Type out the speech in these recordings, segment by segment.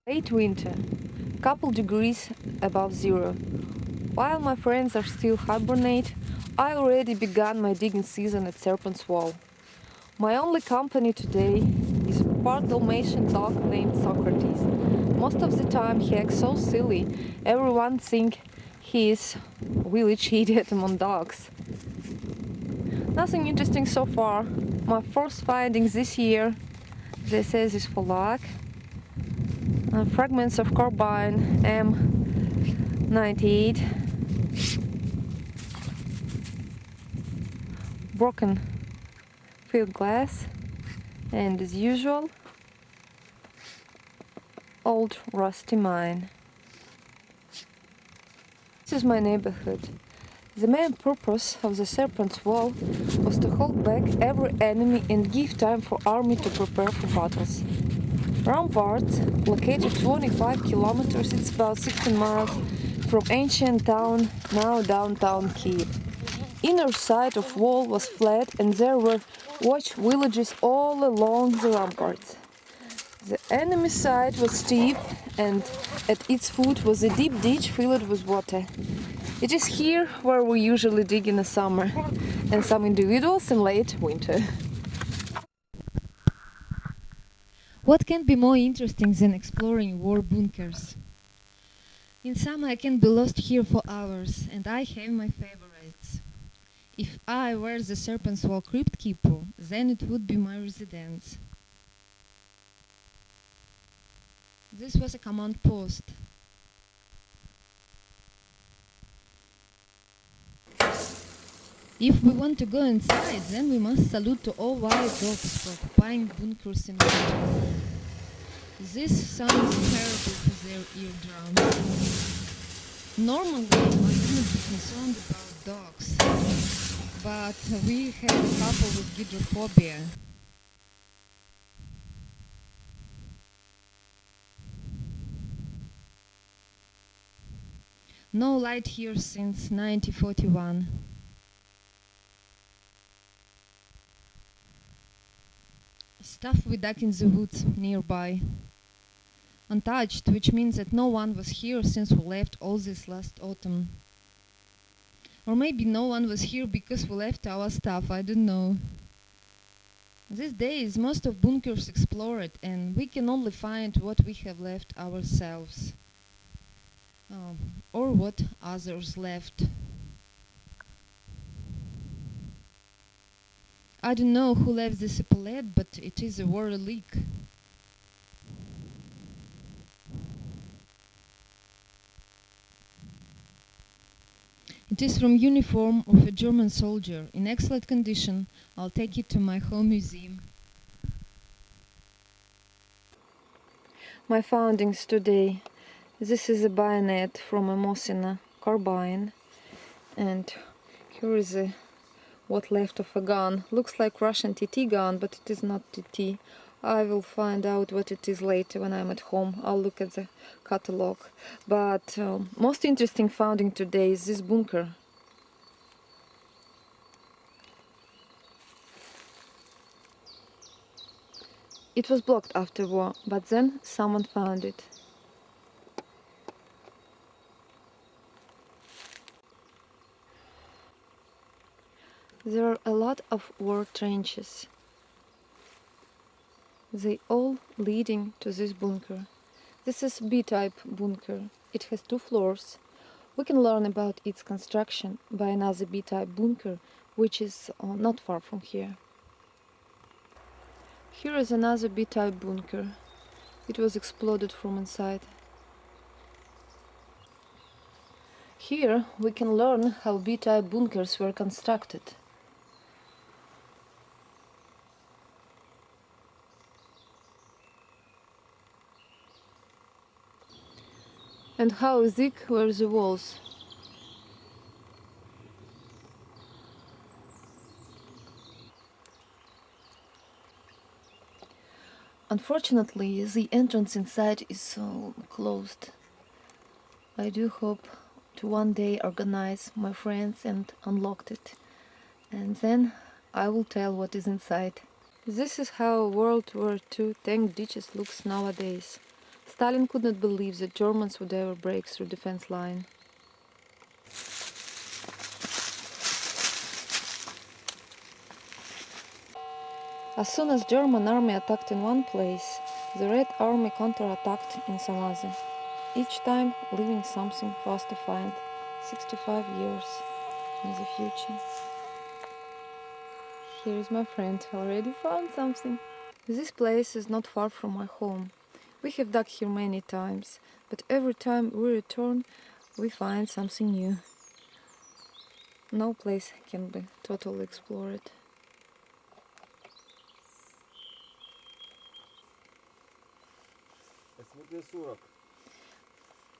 Late winter, couple degrees above zero. While my friends are still hibernate, I already began my digging season at Serpent's Wall. My only company today is a part Dalmatian dog named Socrates. Most of the time he acts so silly, everyone think he is village idiot among dogs. Nothing interesting so far. My first findings this year, they say this for luck. Fragments of carbine M98, broken field glass, and as usual, old rusty mine. This is my neighborhood. The main purpose of the Serpent's Wall was to hold back every enemy and give time for army to prepare for battles. Ramparts, located 25 kilometers, it's about 16 miles from ancient town, now downtown Kiev. Inner side of wall was flat and there were watch villages all along the ramparts. The enemy side was steep and at its foot was a deep ditch filled with water. It is here where we usually dig in the summer and some individuals in late winter. What can be more interesting than exploring war bunkers? In summer I can be lost here for hours, and I have my favorites. If I were the Serpent's Wall crypt keeper, then it would be my residence. This was a command post. If we want to go inside, then we must salute to all wild dogs for occupying bunkers in winter. This sounds terrible for their eardrums. Normally, I wouldn't be concerned about dogs, but we have a couple with hydrophobia. No light here since 1941. Stuff we dug in the woods nearby. Untouched, which means that no one was here since we left all this last autumn. Or maybe no one was here because we left our stuff, I don't know. These days most of bunkers explored and we can only find what we have left ourselves. Or what others left. I don't know who left this epaulette, but it is a war relic. It is from uniform of a German soldier. In excellent condition. I'll take it to my home museum. My findings today. This is a bayonet from a Mosina carbine, and here is what left of a gun. Looks like Russian TT gun, but it is not TT. I will find out what it is later when I'm at home. I'll look at the catalog. But most interesting finding today is this bunker. It was blocked after war, but then someone found it. There are a lot of war trenches. They all leading to this bunker. This is B-type bunker. It has 2 floors. We can learn about its construction by another B-type bunker, which is not far from here. Here is another B-type bunker. It was exploded from inside. Here we can learn how B-type bunkers were constructed. And how thick were the walls. Unfortunately, the entrance inside is closed. I do hope to one day organize my friends and unlock it. And then I will tell what is inside. This is how World War II tank ditches looks nowadays. Stalin could not believe that Germans would ever break through defense line. As soon as German army attacked in one place, the Red Army counterattacked in some other, each time leaving something for us to find 65 years in the future. Here is my friend, already found something. This place is not far from my home. We have dug here many times, but every time we return, we find something new. No place can be totally explored.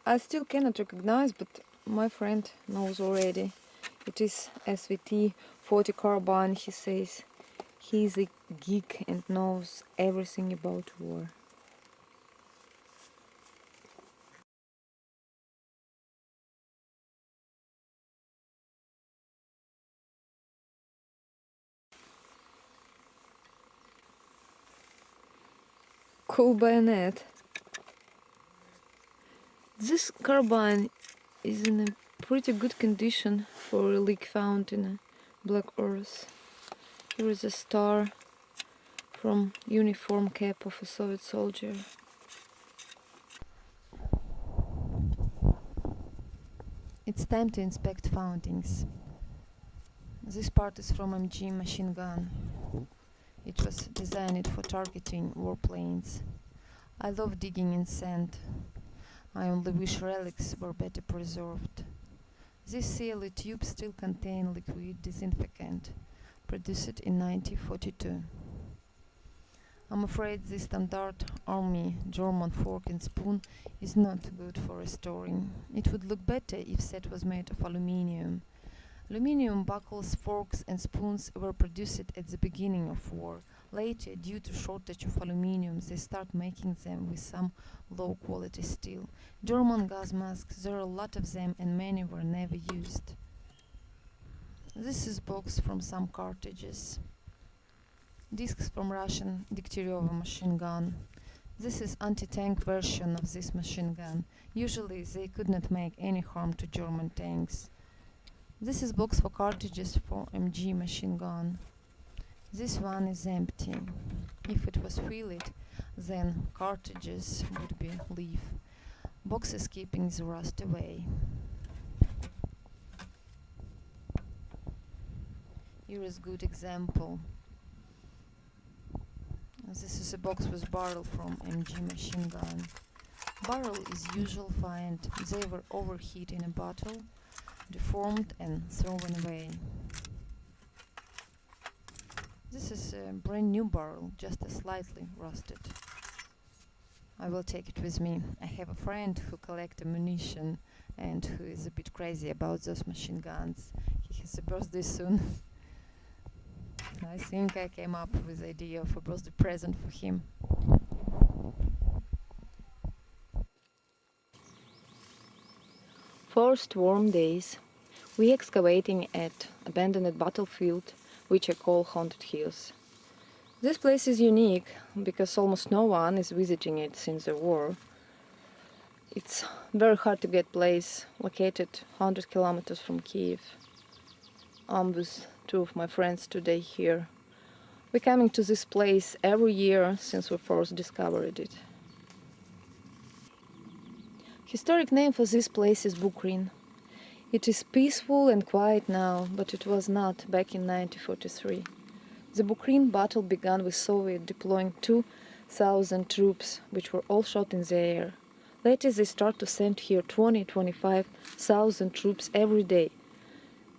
I still cannot recognize, but my friend knows already. It is SVT 40 carbine, he says. He is a geek and knows everything about war. Cool bayonet. This carbine is in a pretty good condition for a relic found in a black earth. Here is a star from uniform cap of a Soviet soldier. It's time to inspect foundings. This part is from MG machine gun. It was designed for targeting warplanes. I love digging in sand. I only wish relics were better preserved. These CLE tubes still contain liquid disinfectant, produced in 1942. I'm afraid this standard army German fork and spoon is not good for restoring. It would look better if set was made of aluminium. Aluminium buckles, forks and spoons were produced at the beginning of war. Later, due to shortage of aluminium, they start making them with some low-quality steel. German gas masks, there are a lot of them and many were never used. This is box from some cartridges. Discs from Russian Degtyaryova machine gun. This is anti-tank version of this machine gun. Usually they could not make any harm to German tanks. This is box for cartridges for MG machine gun. This one is empty. If it was filled, then cartridges would be leaf. Box is keeping the rust away. Here is good example. This is a box with barrel from MG machine gun. Barrel is usual find. They were overheat in a bottle, deformed and thrown away. This is a brand new barrel, just slightly rusted. I will take it with me. I have a friend who collects ammunition and who is a bit crazy about those machine guns. He has a birthday soon. I think I came up with the idea of a birthday present for him. First warm days. We excavating at abandoned battlefield, which I call Haunted Hills. This place is unique because almost no one is visiting it since the war. It's very hard to get place, located 100 kilometers from Kiev. I'm with two of my friends today here. We're coming to this place every year since we first discovered it. Historic name for this place is Bukrin. It is peaceful and quiet now, but it was not back in 1943. The Bukrin battle began with Soviet deploying 2,000 troops, which were all shot in the air. Later they start to send here 20-25,000 troops every day.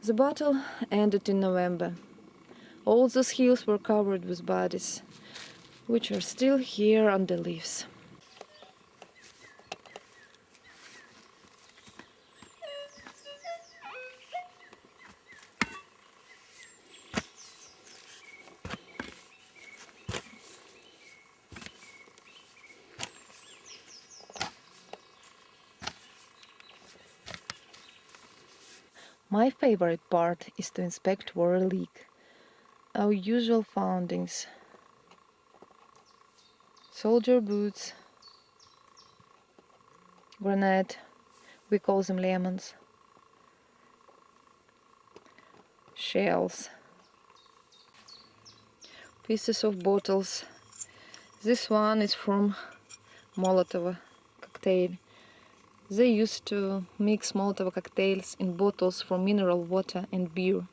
The battle ended in November. All those hills were covered with bodies, which are still here on the leaves. My favorite part is to inspect relic, our usual foundings. Soldier boots, granite, we call them lemons, shells, pieces of bottles. This one is from Molotov cocktail. They used to mix Molotov cocktails in bottles for mineral water and beer,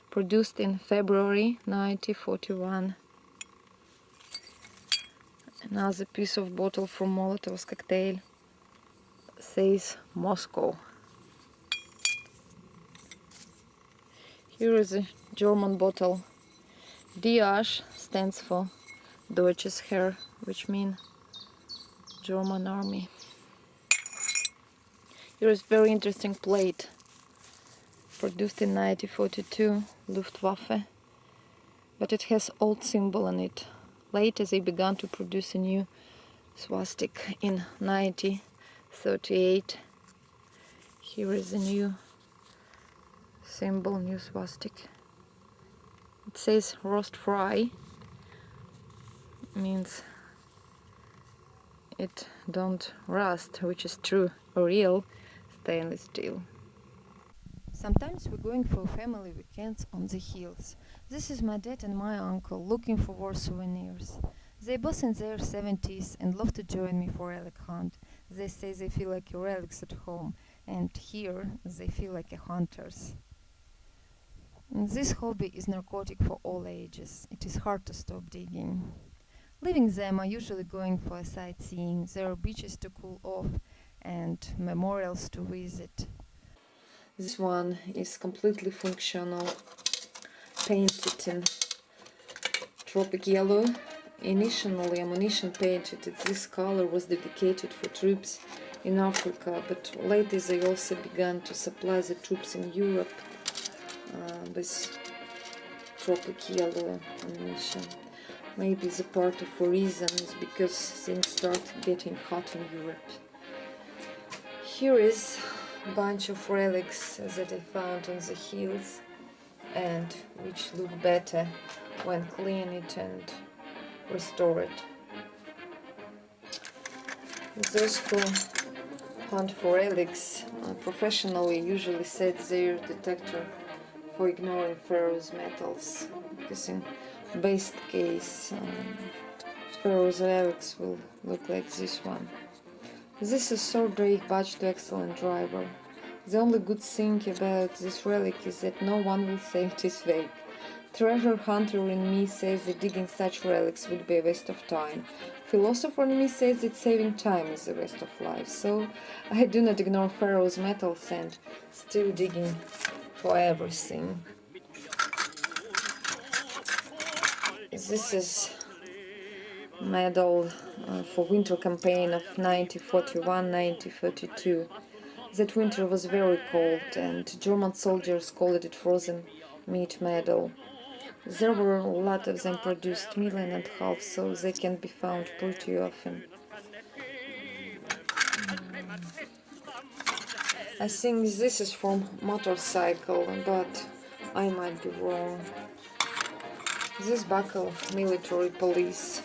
produced in February 1941. Another piece of bottle from Molotov's cocktail says Moscow. Here is a German bottle. DH stands for Deutsches Heer, which means German army. Here is very interesting plate, produced in 1942, Luftwaffe, but it has old symbol on it. Later they began to produce a new swastik in 1938. Here is a new symbol, new swastik. It says roast fry, means it don't rust, which is true, real stainless steel. Sometimes we're going for family weekends on the hills. This is my dad and my uncle looking for war souvenirs. They both in their 70s and love to join me for relic hunt. They say they feel like relics at home, and here they feel like hunters. This hobby is narcotic for all ages. It is hard to stop digging. Leaving them, I'm usually going for sightseeing. There are beaches to cool off and memorials to visit. This one is completely functional, painted in tropic yellow. Initially, ammunition painted in this color was dedicated for troops in Africa, but later they also began to supply the troops in Europe with tropic yellow ammunition. Maybe the part of a reason is because things start getting hot in Europe. Here is a bunch of relics that I found on the hills and which look better when cleaned and restored. Those who hunt for relics professionally usually set their detector for ignoring ferrous metals, because in best case ferrous relics will look like this one. This is third rate badge to excellent driver. The only good thing about this relic is that no one will say it is fake. Treasure hunter in me says that digging such relics would be a waste of time. Philosopher in me says that saving time is a waste of life. So I do not ignore ferrous metals and still digging for everything. This is medal for winter campaign of 1941-1942. That winter was very cold and German soldiers called it frozen meat medal. There were a lot of them produced, 1.5 million, so they can be found pretty often. I think this is from motorcycle, but I might be wrong. This buckle of military police.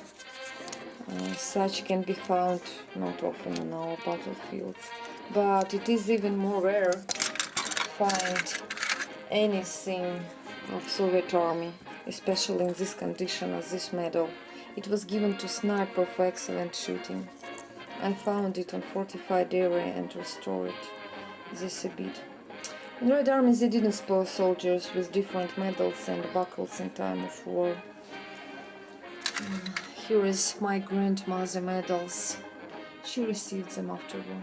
Such can be found not often on our battlefields, but it is even more rare to find anything of Soviet army, especially in this condition as this medal. It was given to sniper for excellent shooting. I found it on fortified area and restored this a bit. In Red Army they didn't spoil soldiers with different medals and buckles in time of war. Here is my grandmother medals. She received them after war.